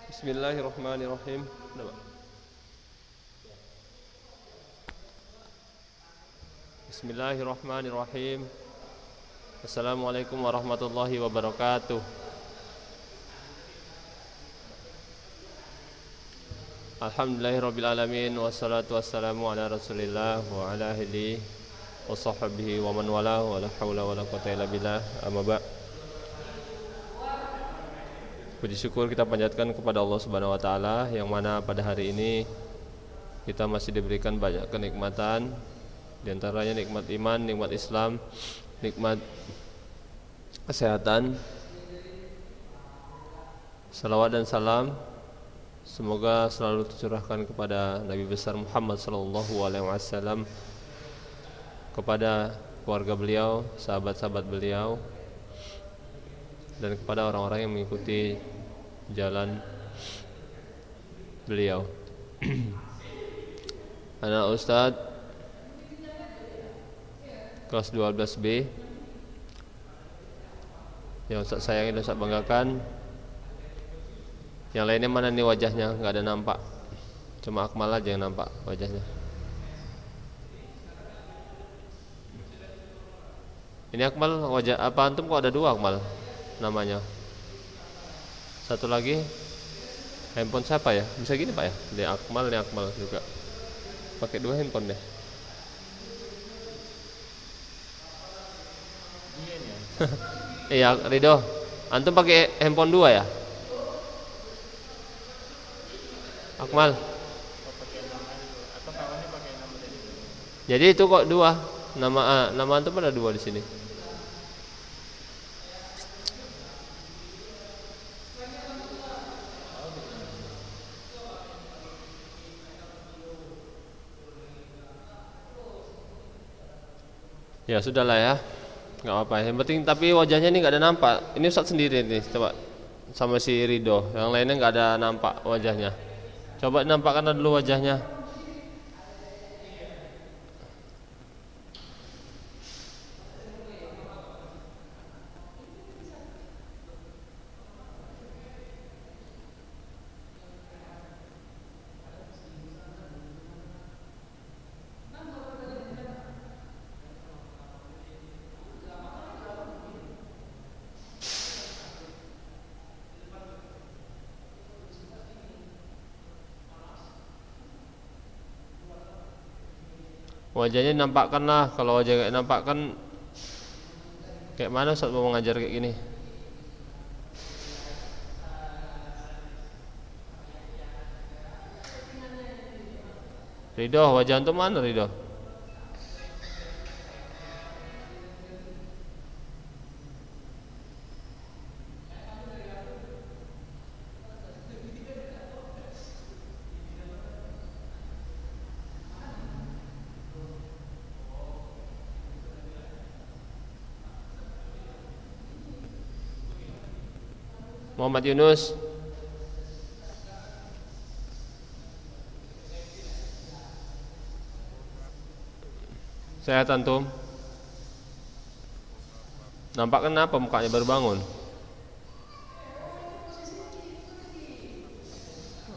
Bismillahirrahmanirrahim. Bismillahirrahmanirrahim. Assalamualaikum warahmatullahi wabarakatuh. Alhamdulillahirabbil alamin wassalatu wassalamu ala Rasulillah wa ala alihi wa sahbihi wa man wala wa la haula wa la quwwata illa billah. Amma ba'. Puji syukur kita panjatkan kepada Allah Subhanahu wa taala yang mana pada hari ini kita masih diberikan banyak kenikmatan, di antaranya nikmat iman, nikmat Islam, nikmat kesehatan. Salawat dan salam semoga selalu tercurahkan kepada Nabi besar Muhammad sallallahu alaihi wasallam, kepada keluarga beliau, sahabat-sahabat beliau, dan kepada orang-orang yang mengikuti jalan beliau. Anak Ustadz kelas 12B yang Ustadz sayangi dan Ustadz banggakan. Yang lainnya mana nih wajahnya? Nggak ada nampak, cuma Akmal aja yang nampak wajahnya. Ini Akmal, wajah apa antum kok ada dua Akmal namanya? Satu lagi handphone siapa ya? Bisa gini Pak ya? Ini Akmal juga. Pakai dua handphone deh. Iya Ridho, antum pakai handphone dua ya? Akmal. Jadi itu kok dua nama antum ada dua di sini. Ya sudahlah ya, nggak apa-apa. Yang penting tapi wajahnya ini nggak ada nampak. Ini Ustadz sendiri nih, coba sama si Ridho. Yang lainnya nggak ada nampak wajahnya. Coba nampakkan dulu wajahnya. Wajahnya nampakkan lah. Kalau wajah kayak nampakkan, kayak mana Ustadz mau ngajar kayak gini? Ridho, wajah antum mana Ridho? Muhammad Yunus. Sehat antum? Nampak kenapa mukanya baru bangun?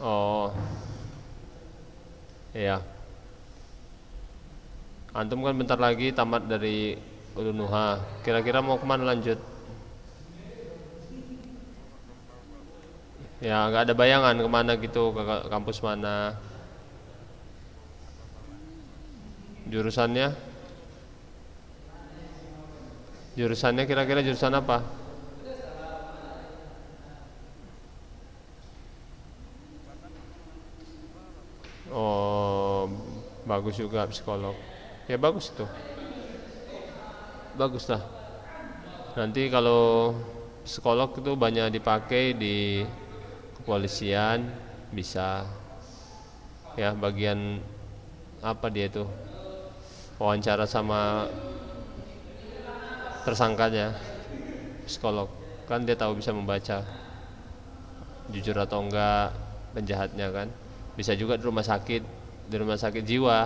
Oh, iya. Antum kan bentar lagi tamat dari Ulunuha. Kira-kira mau kemana lanjut? Ya nggak ada bayangan kemana gitu, ke kampus mana? Jurusannya? Jurusannya kira-kira jurusan apa? Oh, bagus juga psikolog. Ya bagus itu. Bagus lah. Nanti kalau psikolog itu banyak dipakai di kepolisian, bisa ya bagian apa dia itu, wawancara sama tersangkanya. Psikolog kan dia tahu, bisa membaca jujur atau enggak penjahatnya kan. Bisa juga di rumah sakit jiwa.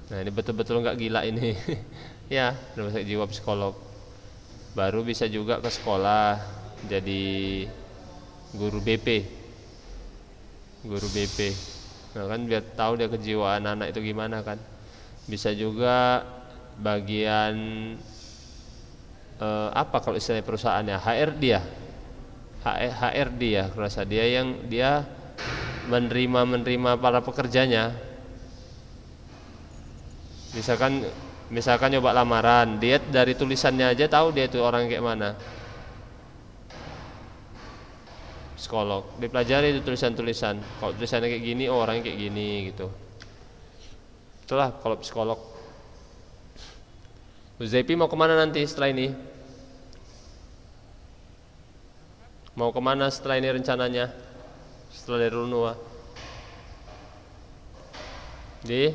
Nah ini betul-betul enggak gila ini. Ya di rumah sakit jiwa psikolog. Baru bisa juga ke sekolah jadi guru BP. guru BP. Nah kan biar tahu dia kejiwaan anak itu gimana kan. Bisa juga bagian apa kalau istilahnya perusahaannya, HRD ya, HRD ya, rasa dia yang dia menerima para pekerjanya. Misalkan nyoba lamaran, dia dari tulisannya aja tahu dia itu orang kayak mana. Psikolog dipelajari itu tulisan-tulisan, kalau tulisannya kayak gini, oh orangnya kayak gini gitu. Itulah kalau psikolog. Uzaipi mau kemana nanti setelah ini? Mau kemana setelah ini rencananya? Setelah dari Unua? Di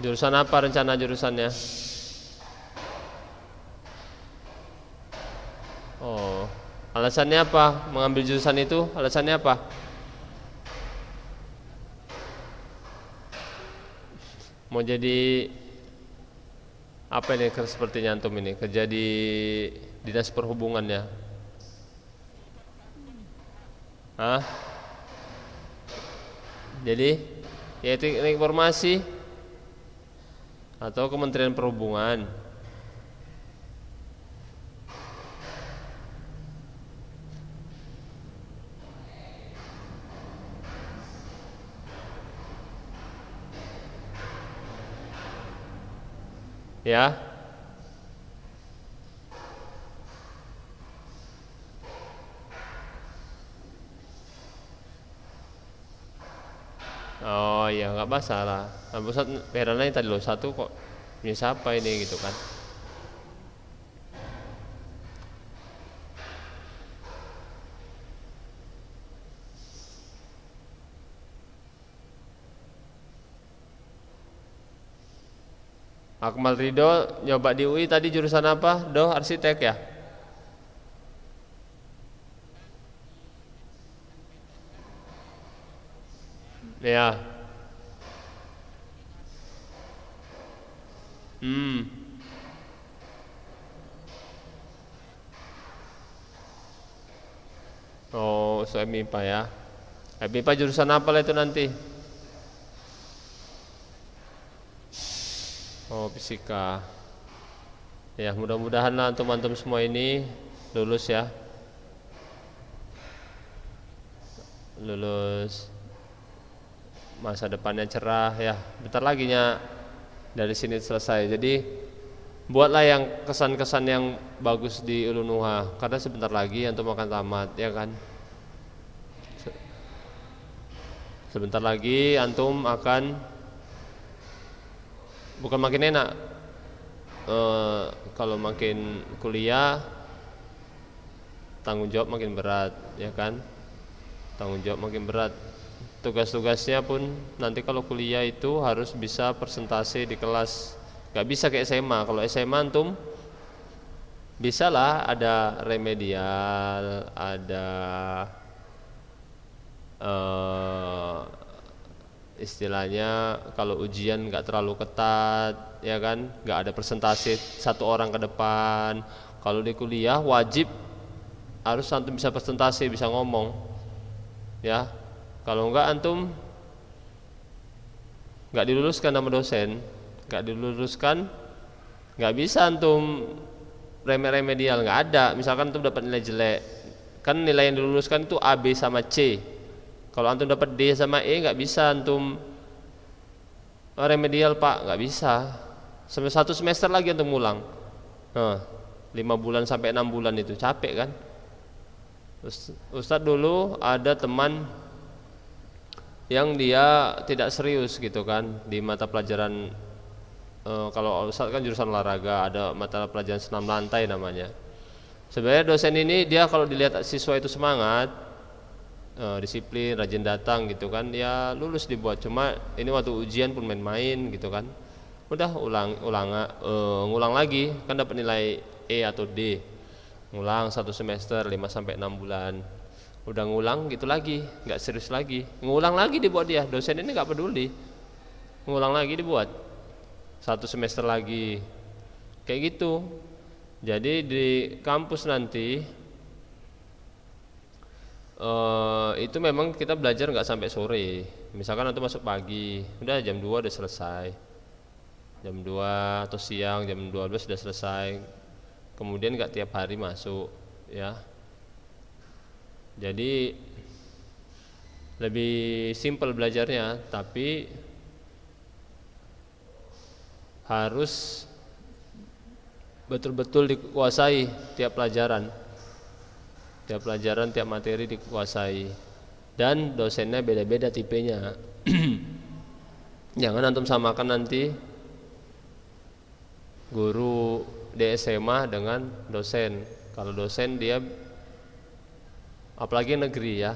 jurusan apa rencana jurusannya? Oh, alasannya apa mengambil jurusan itu? Alasannya apa? Mau jadi apa ini sepertinya antum ini? Kerja di dinas perhubungan ya? Hah? Jadi ya teknik informasi atau Kementerian Perhubungan? Ya. Oh ya nggak masalah. Nah, Ustaz herannya tadi loh satu kok ini siapa ini gitu kan? Akmal Ridho nyoba di UI tadi jurusan apa? Doh arsitek ya? Ya. Hmm. Oh, so MIPA ya. MIPA jurusan apa lah itu nanti? Oh, fisika. Ya, mudah-mudahan lah antum-antum semua ini lulus ya. Lulus, masa depannya cerah ya. Bentar lagi nya dari sini selesai. Jadi buatlah yang kesan-kesan yang bagus di Ulunuha karena sebentar lagi antum akan tamat ya kan. Sebentar lagi antum akan bukan makin enak. Kalau makin kuliah tanggung jawab makin berat ya kan. Tanggung jawab makin berat. Tugas-tugasnya pun nanti kalau kuliah itu harus bisa presentasi di kelas. Gak bisa kayak SMA. Kalau SMA antum bisa lah ada remedial, ada istilahnya kalau ujian gak terlalu ketat ya kan, gak ada presentasi satu orang ke depan. Kalau di kuliah wajib harus antum bisa presentasi, bisa ngomong ya. Kalau enggak antum enggak diluluskan sama dosen, enggak diluluskan, enggak bisa antum remedial, enggak ada. Misalkan antum dapat nilai jelek, kan nilai yang diluluskan itu A, B sama C. Kalau antum dapat D sama E enggak bisa antum remedial Pak, enggak bisa. Sampai 1 semester lagi antum ngulang. 5 bulan sampai 6 bulan itu capek kan? Ustadz dulu ada teman yang dia tidak serius gitu kan di mata pelajaran kalau Ustadz kan jurusan olahraga, ada mata pelajaran senam lantai namanya. Sebenarnya dosen ini dia kalau dilihat siswa itu semangat, disiplin, rajin datang gitu kan, ya lulus dibuat. Cuma ini waktu ujian pun main-main gitu kan. Udah ngulang lagi kan dapat nilai E atau D. Ngulang 1 semester 5 sampai 6 bulan. Udah ngulang gitu lagi, nggak serius lagi, ngulang lagi dibuat dia. Dosen ini nggak peduli, ngulang lagi dibuat 1 semester lagi, kayak gitu. Jadi di kampus nanti Itu memang kita belajar nggak sampai sore. Misalkan antum masuk pagi, udah jam 2 udah selesai. Jam 2 atau siang jam 12 sudah selesai. Kemudian nggak tiap hari masuk, ya. Jadi lebih simpel belajarnya, tapi harus betul-betul dikuasai tiap pelajaran. Tiap pelajaran, tiap materi dikuasai. Dan dosennya beda-beda tipenya. Jangan antum samakan nanti guru di SMA dengan dosen. Kalau dosen dia, apalagi negeri ya,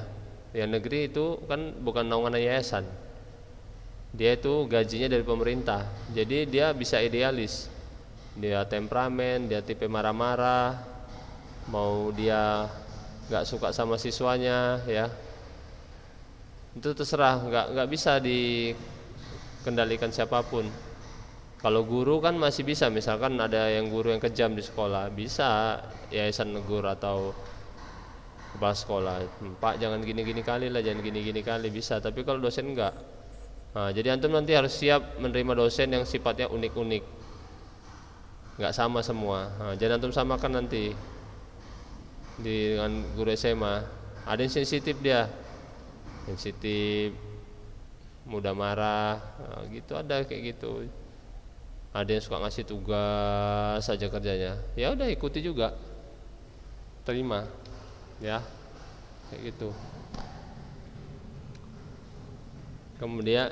yang negeri itu kan bukan naungan yayasan, dia itu gajinya dari pemerintah. Jadi dia bisa idealis, dia temperamen, dia tipe marah-marah, mau dia nggak suka sama siswanya, ya itu terserah, nggak bisa dikendalikan siapapun. Kalau guru kan masih bisa, misalkan ada yang guru yang kejam di sekolah, bisa yayasan negur atau kepala sekolah, Pak jangan gini-gini kali lah, jangan gini-gini kali, bisa. Tapi kalau dosen enggak. Nah, jadi antum nanti harus siap menerima dosen yang sifatnya unik-unik, nggak sama semua. Nah, jangan antum samakan nanti dengan guru SMA. Ada yang sensitif, dia sensitif, mudah marah, nah, gitu, ada kayak gitu. Ada yang suka ngasih tugas saja kerjanya, ya udah ikuti juga, terima, ya kayak gitu. Kemudian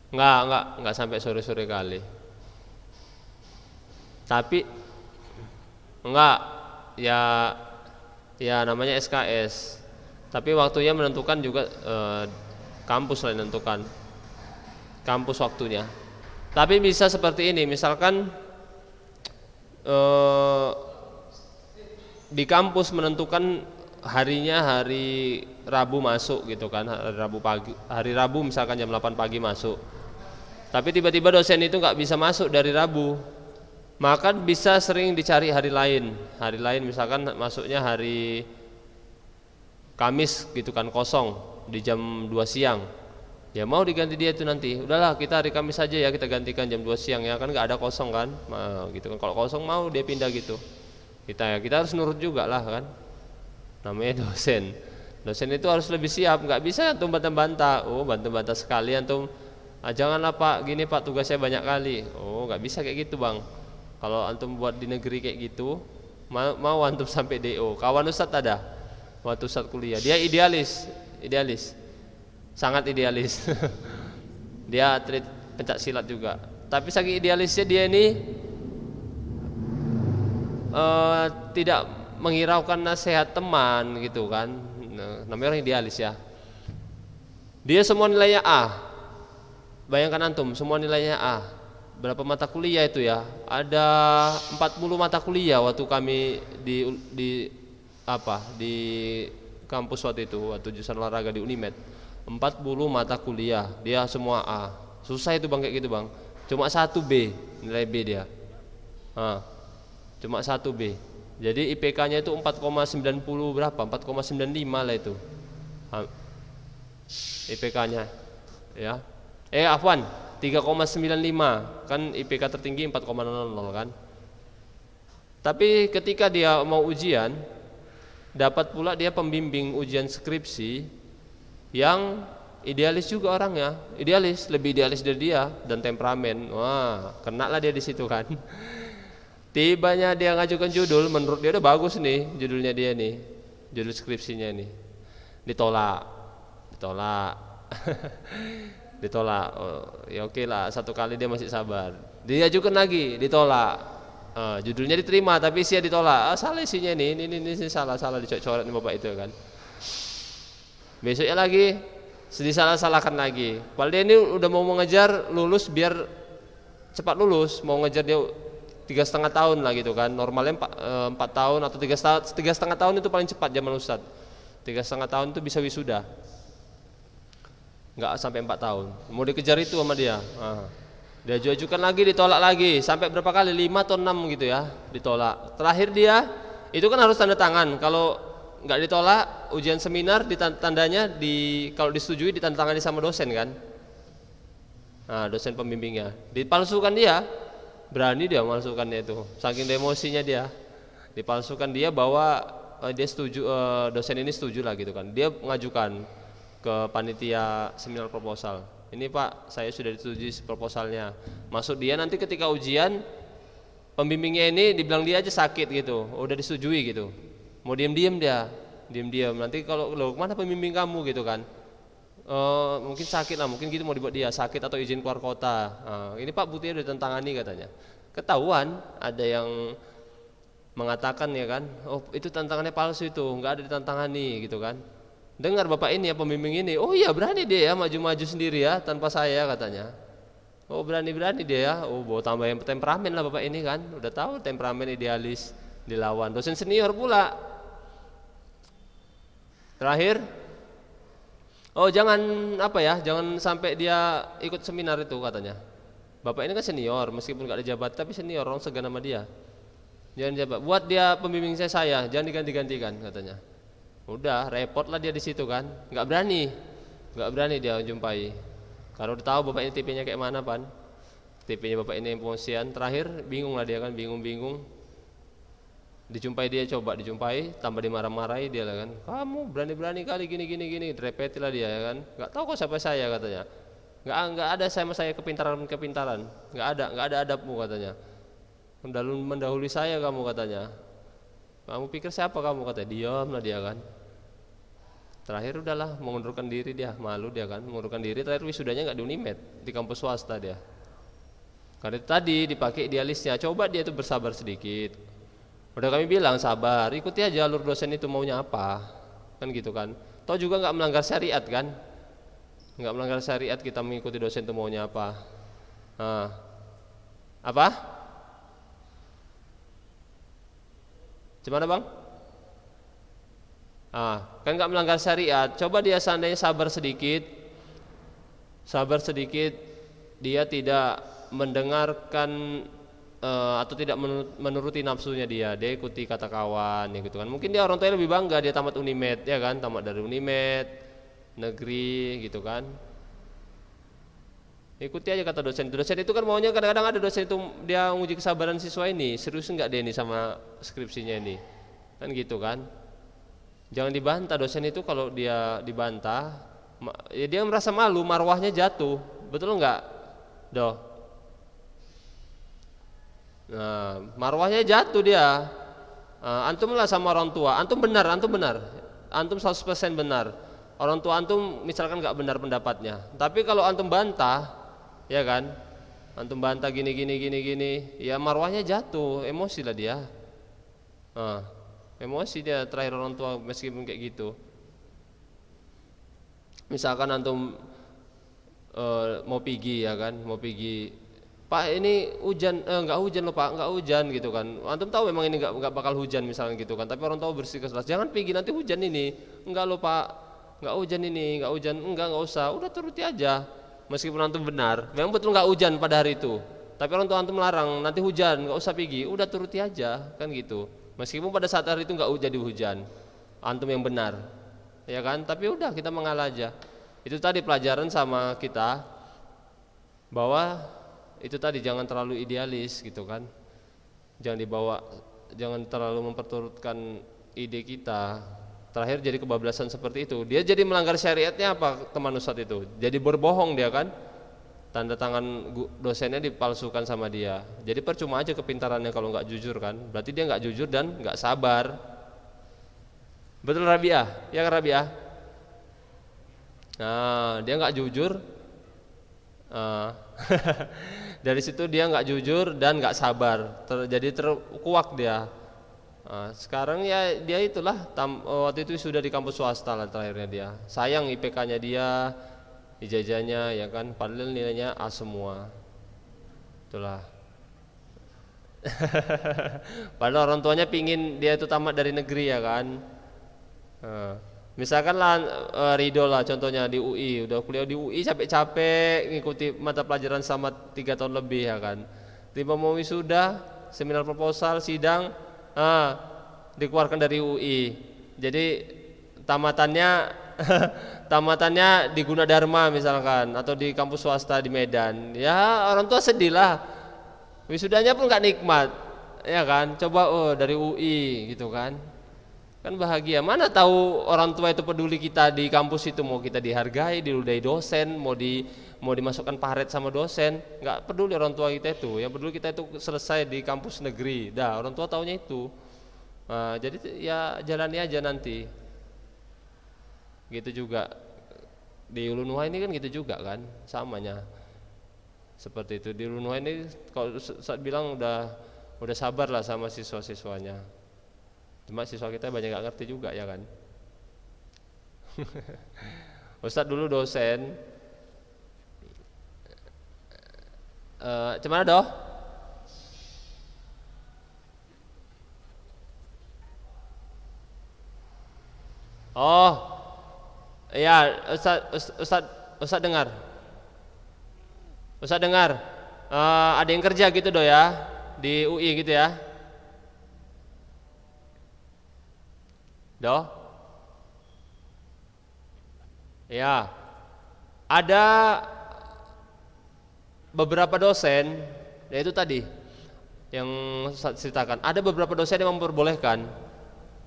enggak sampai sore-sore kali. Tapi enggak, ya namanya SKS. Tapi waktunya menentukan juga, kampus lah menentukan kampus waktunya. Tapi bisa seperti ini, misalkan di kampus menentukan harinya hari Rabu masuk gitu kan, hari Rabu misalkan jam 8 pagi masuk. Tapi tiba-tiba dosen itu nggak bisa masuk dari Rabu, maka bisa sering dicari hari lain misalkan masuknya hari Kamis gitu kan, kosong di jam 2 siang. Ya mau diganti dia itu nanti, udahlah kita hari Kamis saja ya, kita gantikan jam 2 siang ya kan, nggak ada kosong kan, gitu kan. Kalau kosong mau dia pindah gitu, kita harus nurut juga lah kan, namanya dosen itu harus lebih siap. Nggak bisa antum bantah-bantah, bantah-bantah sekali antum, janganlah Pak gini Pak, tugasnya banyak kali. Nggak bisa kayak gitu Bang. Kalau antum buat di negeri kayak gitu, mau antum sampai DO. Kawan Ustadz ada waktu Ustadz kuliah, dia idealis, sangat idealis. Dia atlet pencak silat juga, tapi saking idealisnya dia ini tidak menghiraukan nasihat teman gitu kan. Namanya orang idealis ya. Dia semua nilainya A. Bayangkan antum semua nilainya A. Berapa mata kuliah itu ya? Ada 40 mata kuliah waktu kami di kampus waktu itu, waktu jurusan olahraga di Unimed. 40 mata kuliah, dia semua A. Susah itu Bang kayak gitu Bang. Cuma 1 B, nilai B dia. Cuma 1 B. Jadi IPK-nya itu 4,90 berapa? 4,95 lah itu. IPK-nya. Ya. Afwan, 3,95. Kan IPK tertinggi 4,00 kan. Tapi ketika dia mau ujian, dapat pula dia pembimbing ujian skripsi yang idealis juga orangnya, lebih idealis dari dia dan temperamen. Wah, kena lah dia di situ kan. Tibanya dia ngajukan judul, menurut dia udah bagus nih judulnya dia nih, judul skripsinya nih, ditolak. Ditolak. Ya oke lah, satu kali dia masih sabar. Dia ajukan lagi, ditolak. Judulnya diterima tapi isinya ditolak. Salah isinya ini salah dicoret-coret nih bapak itu kan. Besoknya lagi disalah-salahkan lagi. Padahal dia ini udah mau mengejar lulus biar cepat lulus, mau ngejar dia 3,5 tahun lah gitu kan. Normalnya 4 tahun atau 3,5 tahun itu paling cepat zaman Ustadz. 3,5 tahun itu bisa wisuda. Nggak sampai 4 tahun. Mau dikejar itu sama dia. Dia ajukan lagi, ditolak lagi, sampai berapa kali? 5 atau 6 gitu ya, ditolak. Terakhir dia, itu kan harus tanda tangan. Kalau nggak ditolak, ujian seminar tandanya kalau disetujui ditandatangani sama dosen kan. Nah, dosen pembimbingnya. Dipalsukan dia, berani dia memalsukannya itu. Saking emosinya dia. Dipalsukan dia bahwa dia setuju, dosen ini setuju lah gitu kan. Dia mengajukan ke panitia seminar proposal. Ini Pak, saya sudah disetujui proposalnya. Maksud dia nanti ketika ujian pembimbingnya ini dibilang dia aja sakit gitu, udah disetujui gitu. Mau diam-diam dia, diam-diam. Nanti kalau lo mana pembimbing kamu gitu kan? Mungkin sakit lah, mungkin gitu mau dibuat dia sakit atau izin keluar kota. Ini Pak buktinya udah ditantangani katanya. Ketahuan ada yang mengatakan ya kan, oh itu tantangannya palsu itu, nggak ada ditantangani gitu kan. Dengar bapak ini ya pembimbing ini, oh iya berani dia ya maju-maju sendiri ya tanpa saya katanya. Oh berani-berani dia ya, oh bawa tambah yang temperamen lah bapak ini kan, udah tahu temperamen idealis dilawan. Dosen senior pula. Terakhir, oh jangan apa ya, jangan sampai dia ikut seminar itu katanya. Bapak ini kan senior, meskipun nggak dijabat tapi senior, orang segan sama dia. Jangan jabat, buat dia pembimbing saya, jangan diganti-gantikan katanya. Udah repot lah dia di situ kan, nggak berani dia jumpai. Karena udah tahu bapak ini tipenya kayak mana pan, tipenya bapak ini emosian. Terakhir bingung lah dia kan, bingung. Dijumpai dia, coba dijumpai, tambah dimarah-marahi dia lah kan. Kamu berani-berani kali gini, direpeti lah dia ya kan. Nggak tahu kok siapa saya katanya. Nggak ada sama saya kepintaran, nggak ada adabmu katanya. Mendahului saya kamu katanya. Kamu pikir siapa kamu katanya, diam lah dia kan. Terakhir udahlah mengundurkan diri dia, malu dia kan, mengundurkan diri. Terakhir wisudanya nggak di Unimed, di kampus swasta dia. Karena itu tadi dipakai idealisnya, coba dia itu bersabar sedikit. Udah kami bilang sabar, ikuti aja alur dosen itu maunya apa, kan gitu kan. Toh juga nggak melanggar syariat kan, nggak melanggar syariat kita mengikuti dosen itu maunya apa. Apa? Gimana bang? Kan nggak melanggar syariat. Coba dia seandainya sabar sedikit, dia tidak mendengarkan atau tidak menuruti nafsunya dia ikuti kata kawan, ya gitu kan. Mungkin dia orang tuanya lebih bangga dia tamat Unimed, ya kan, tamat dari Unimed negeri, gitu kan. Ikuti aja kata dosen. Dosen itu kan maunya kadang-kadang ada dosen itu dia nguji kesabaran siswa ini, serius nggak dia ini sama skripsinya ini, kan gitu kan. Jangan dibantah dosen itu, kalau dia dibantah, ya dia merasa malu, marwahnya jatuh, betul nggak? Doh. Nah, marwahnya jatuh dia. Antum lah sama orang tua, antum benar, antum 100% benar. Orang tua antum misalkan nggak benar pendapatnya, tapi kalau antum bantah, ya kan, antum bantah gini, ya marwahnya jatuh, emosi lah dia. Emosi dia terakhir orang tua meskipun kayak gitu. Misalkan antum mau pergi ya kan, Pak ini hujan, nggak hujan loh Pak, nggak hujan gitu kan. Antum tahu memang ini nggak bakal hujan misalnya gitu kan, tapi orang tua bersikeras, jangan pergi nanti hujan ini. Enggak loh Pak, nggak hujan ini, nggak hujan, nggak usah, udah turuti aja. Meskipun antum benar, memang betul nggak hujan pada hari itu, tapi orang tua antum melarang nanti hujan, nggak usah pergi, udah turuti aja kan gitu. Meskipun pada saat hari itu nggak jadi hujan, antum yang benar, ya kan. Tapi udah kita mengalah aja. Itu tadi pelajaran sama kita bahwa itu tadi jangan terlalu idealis gitu kan, jangan terlalu memperturutkan ide kita. Terakhir jadi kebablasan seperti itu, dia jadi melanggar syariatnya apa teman ustadz itu, jadi berbohong dia kan, tanda tangan dosennya dipalsukan sama dia. Jadi percuma aja kepintarannya kalau nggak jujur kan, berarti dia nggak jujur dan nggak sabar. Betul Rabiah? Ya kan Rabiah? Nah dia nggak jujur. Dari situ dia nggak jujur dan nggak sabar, jadi terkuak dia. Sekarang ya dia itulah waktu itu sudah di kampus swasta lah terakhirnya dia. Sayang IPK-nya dia, ijazahnya ya kan, padahal nilainya A semua. Itulah. Padahal orang tuanya pingin dia itu tamat dari negeri ya kan. Misalkan lah Ridho lah contohnya di UI, udah kuliah di UI capek-capek ngikuti mata pelajaran sama 3 tahun lebih ya kan. Tiba mau wisuda, seminar proposal, sidang, dikeluarkan dari UI. Jadi tamatannya tamatannya di Gunadarma misalkan atau di kampus swasta di Medan. Ya orang tua sedih lah. Wisudanya pun nggak nikmat, ya kan? Coba dari UI gitu kan. Kan bahagia. Mana tahu orang tua itu peduli kita di kampus itu, mau kita dihargai, diludahi dosen, mau dimasukkan paret sama dosen, nggak peduli orang tua kita itu. Yang peduli kita itu selesai di kampus negeri. Dah, orang tua taunya itu. Nah, jadi ya jalani aja nanti. Gitu juga di Ulunwa ini kan gitu juga kan, samanya. Seperti itu di Ulunwa ini kalau saat bilang udah sabar lah sama siswa-siswanya. Cuma siswa kita banyak gak ngerti juga ya kan. Ustadz dulu dosen cuman doh? Oh iya Ustadz dengar. Ustadz dengar ada yang kerja gitu doh ya di UI gitu ya. Doh? Ya. Ada beberapa dosen, yaitu tadi yang saya ceritakan. Ada beberapa dosen yang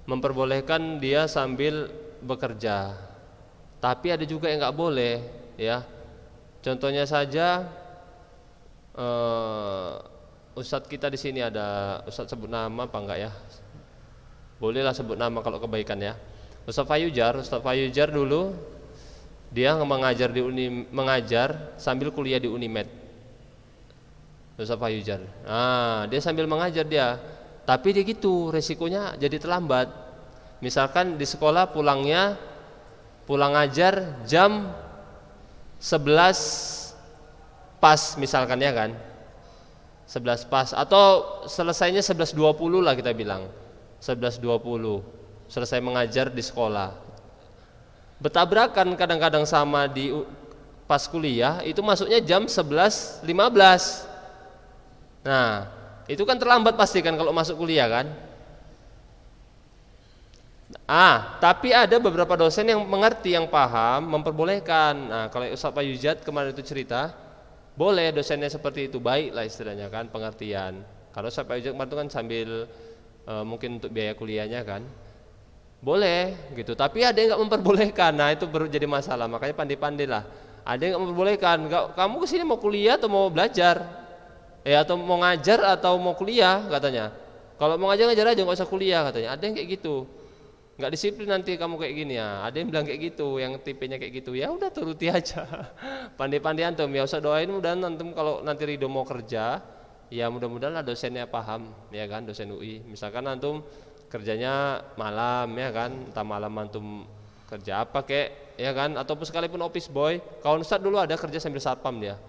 memperbolehkan dia sambil bekerja. Tapi ada juga yang nggak boleh, ya. Contohnya saja, Ustadz kita di sini ada, Ustadz sebut nama apa enggak ya? Bolehlah sebut nama kalau kebaikan ya. Ustadz Fayujar dulu dia mengajar sambil kuliah di Unimed. Ustadz Fayujar. Nah, dia sambil mengajar dia. Tapi dia gitu, resikonya jadi terlambat. Misalkan di sekolah pulang ngajar jam 11 pas misalkan ya kan. 11 pas atau selesainya 11.20 lah kita bilang. 11.20 selesai mengajar di sekolah. Bertabrakan kadang-kadang sama di pas kuliah itu masuknya jam 11.15. Nah, itu kan terlambat pasti kan kalau masuk kuliah kan. Tapi ada beberapa dosen yang mengerti, yang paham, memperbolehkan. Nah, kalau Ustaz Fayuzat kemarin itu cerita, boleh dosennya seperti itu, baik lah istilahnya kan, pengertian. Kalau Ustaz Fayuzat kemarin itu kan sambil mungkin untuk biaya kuliahnya kan, boleh gitu. Tapi ada yang nggak memperbolehkan. Nah, itu baru jadi masalah. Makanya pandai-pandai lah. Ada yang nggak memperbolehkan. Kamu kesini mau kuliah atau mau belajar? Atau mau ngajar atau mau kuliah katanya. Kalau mau ngajar aja, nggak usah kuliah katanya. Ada yang kayak gitu. Nggak disiplin nanti kamu kayak gini ya. Ada yang bilang kayak gitu, yang tipenya kayak gitu. Ya udah turuti aja. Pandai-pandai antum. Ya usah doain mudah antum kalau nanti Ridho mau kerja, ya mudah-mudahan lah dosennya paham, ya kan, dosen UI. Misalkan antum kerjanya malam, ya kan, entah malam antum kerja apa kek, ya kan, ataupun sekalipun office boy. Kawan Ustadz dulu ada kerja sambil satpam dia.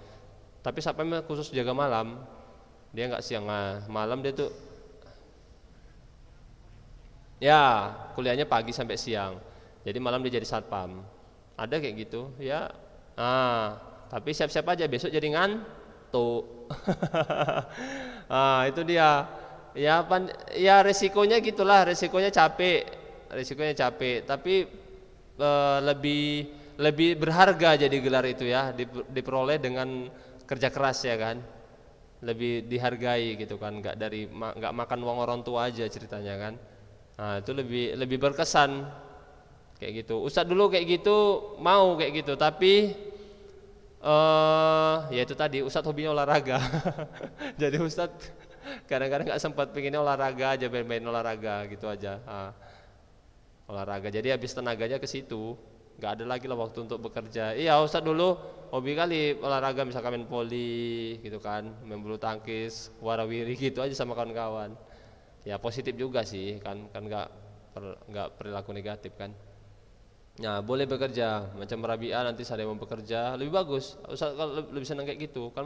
Tapi satpamnya khusus jaga malam. Dia nggak siang, malam dia tuh. Ya, kuliahnya pagi sampai siang. Jadi malam dia jadi satpam. Ada kayak gitu, ya. Tapi siap-siap aja besok jadi ngantuk. Itu dia. Ya resikonya gitulah, resikonya capek. Tapi lebih berharga jadi gelar itu ya, diperoleh dengan kerja keras ya kan. Lebih dihargai gitu kan, nggak makan uang orang tua aja ceritanya kan. Nah, itu lebih berkesan kayak gitu. Ustadz dulu kayak gitu, mau kayak gitu, tapi ya itu tadi Ustadz hobinya olahraga. Jadi Ustadz kadang-kadang nggak sempat, pengennya olahraga aja, main olahraga gitu aja. Olahraga, jadi habis tenaganya ke situ, nggak ada lagi lah waktu untuk bekerja. Iya, Ustadz dulu hobi kali olahraga, misalkan main voli gitu kan, main bulu tangkis, warawiri gitu aja sama kawan-kawan. Ya positif juga sih kan nggak perilaku negatif kan. Nah, boleh bekerja macam Rabi'ah, nanti saya mau bekerja lebih bagus. Ustaz kalau lebih senang kayak gitu kan,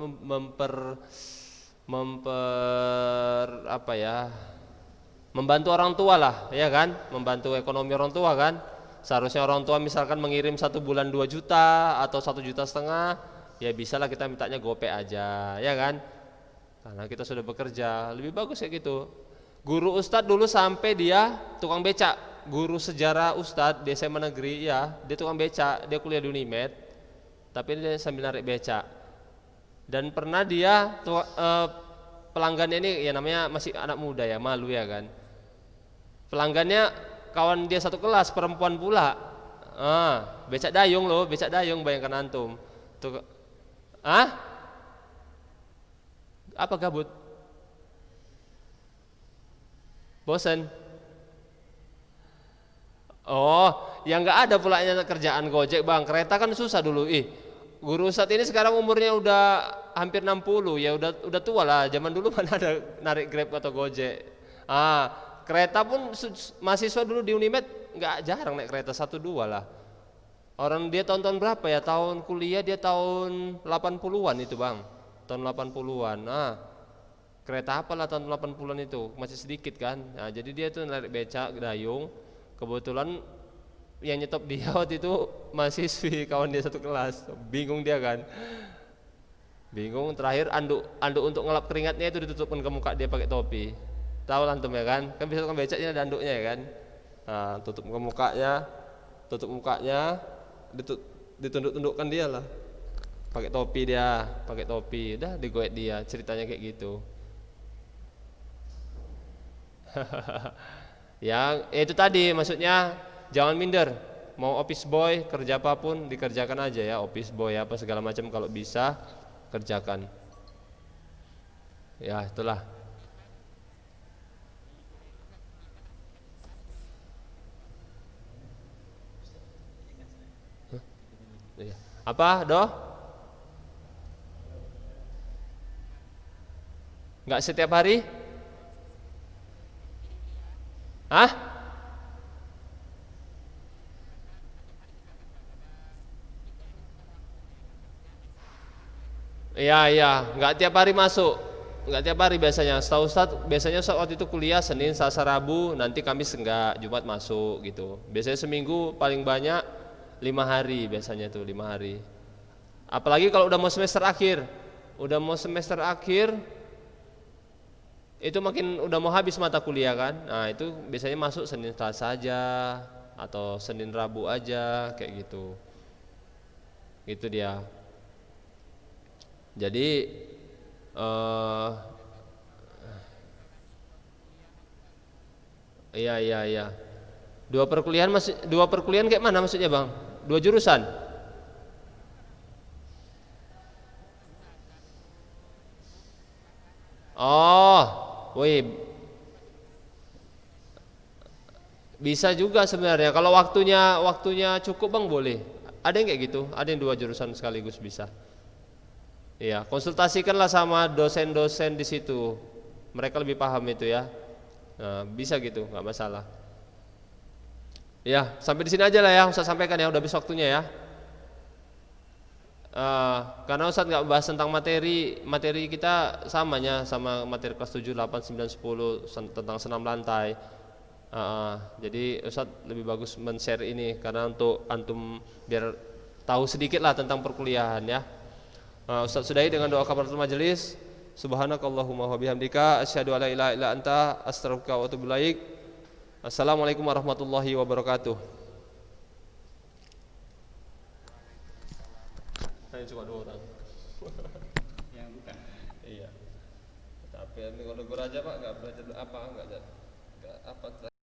membantu orang tua lah, ya kan, membantu ekonomi orang tua kan. Seharusnya orang tua misalkan mengirim 1 bulan 2 juta atau 1,5 juta, ya bisalah kita mintanya GoPay aja, ya kan? Karena kita sudah bekerja, lebih bagus kayak gitu. Guru Ustadz dulu sampai dia tukang becak, guru sejarah Ustadz di SMA negeri, ya dia tukang becak, dia kuliah di Unimed, tapi dia sambil narik becak. Dan pernah dia pelanggannya ini, ya namanya masih anak muda ya, malu ya kan. Pelanggannya kawan dia satu kelas, perempuan pula. Becak dayung loh, becak dayung, bayangkan antum. Tuh, apa gabut? Bosen? Oh, yang nggak ada pulanya kerjaan Gojek bang. Kereta kan susah dulu. Guru Ustadz ini sekarang umurnya udah hampir 60, ya udah tua lah. Zaman dulu mana ada narik Grab atau Gojek. Kereta pun mahasiswa dulu di Unimed nggak jarang naik kereta, 1-2 lah. Orang dia tahun-tahun berapa ya? Tahun kuliah dia tahun 80-an itu bang. Tahun 80-an. Kereta apalah tahun 80-an itu, masih sedikit kan. Nah, jadi dia tuh narik becak dayung. Kebetulan yang nyetop dia waktu itu mahasiswi, kawan dia satu kelas. Bingung dia kan. Bingung, terakhir anduk untuk ngelap keringatnya itu ditutupkan ke muka dia pakai topi. Tahu antum ya kan? Kan bisa tukang becaknya ada anduknya ya kan? Tutup ke mukanya, tutup mukanya, ditunduk-tundukkan dia lah. Pakai topi dia, pakai topi. Udah digoet dia, ceritanya kayak gitu. Ya itu tadi maksudnya jangan minder, mau office boy kerja apapun dikerjakan aja ya, office boy apa segala macam kalau bisa kerjakan. Ya itulah. Apa doh? Nggak setiap hari? Iya, nggak tiap hari masuk, nggak tiap hari biasanya. Setahu Ustadz, biasanya waktu itu kuliah Senin, Selasa, Rabu, nanti Kamis enggak, Jumat masuk gitu. Biasanya seminggu paling banyak 5 hari biasanya tuh 5 hari. Apalagi kalau udah mau semester akhir, itu makin udah mau habis mata kuliah kan. Nah itu biasanya masuk Senin, Selasa aja atau Senin, Rabu aja kayak gitu. Itu dia. Jadi iya. Dua perkuliahan kayak mana maksudnya bang? 2 jurusan? Oh, wih, bisa juga sebenarnya. Kalau waktunya cukup bang boleh. Ada yang kayak gitu, ada yang 2 jurusan sekaligus bisa. Iya, konsultasikanlah sama dosen-dosen di situ. Mereka lebih paham itu ya. Nah, bisa gitu, nggak masalah. Ya, sampai di sini aja lah ya. Ustaz sampaikan ya, udah habis waktunya ya. Karena Ustaz nggak bahas tentang materi kita samanya sama materi kelas 7, 8, 9, 10 tentang senam lantai. Jadi Ustaz lebih bagus men-share ini karena untuk antum biar tahu sedikit lah tentang perkuliahan ya. Ustaz sudahi dengan doa kafaratul majelis. Subhanakallahumma wa bihamdika asyhadu an la ilaha illa anta astaghfiruka wa atubu ilaik. Assalamualaikum warahmatullahi wabarakatuh. Hanya cuma 2 orang. Yang bukan. Iya. Tapi negor-negor aja Pak, enggak belajar apa, enggak apa